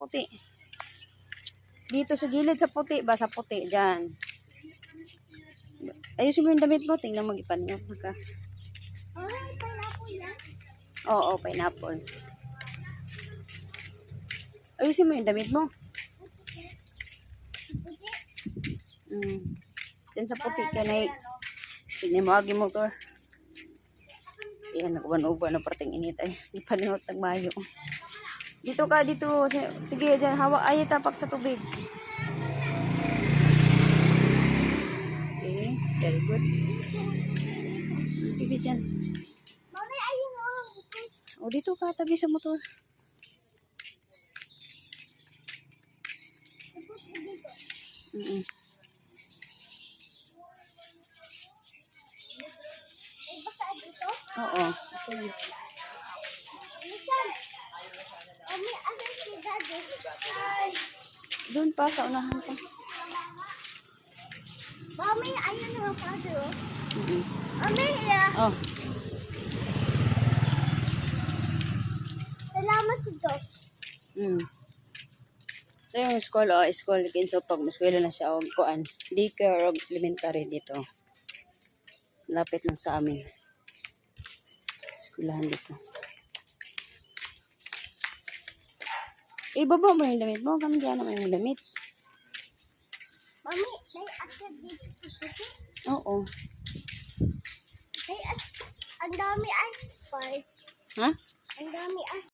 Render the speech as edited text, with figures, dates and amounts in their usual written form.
Puti. Dito sa gilid sa puti ba? Sa puti. Diyan. Ayusin mo yung damit mo. Tingnan mo ipan niya. Pineapple yan? Oo, pineapple. Ayusin mo yung damit mo. Diyan sa puti ka na tingnan mo agi motor. Yan, nagwan-uban na parting init ay. Di pa lingot nagmayo. Dito ka, dito. Sige, dyan. Hawak. Ay, tapak sa tubig. Okay, very good. Sige, dyan. Mami, ayun o. O, dito ka. Tabi sa motor. Ay, basta dito? Oo. Okay. Minsan. Mami, asan si Daddy? Ay. Doon pa, sa unahan pa. Mami, ayun o. Father o. Mm-mm. Mami, yeah. Oh, Salamat sa Diyos. So yung school, school kinso pag maskwela na siya og kuan, daycare or elementary dito. Lapit lang sa amin. Eskwelahan dito. Ibaba mo yung damit mo, kami diyan naman yung damit. Mami, may asad dito sa puti. Oo. May ang dami ice spice. Ha? Ang dami ice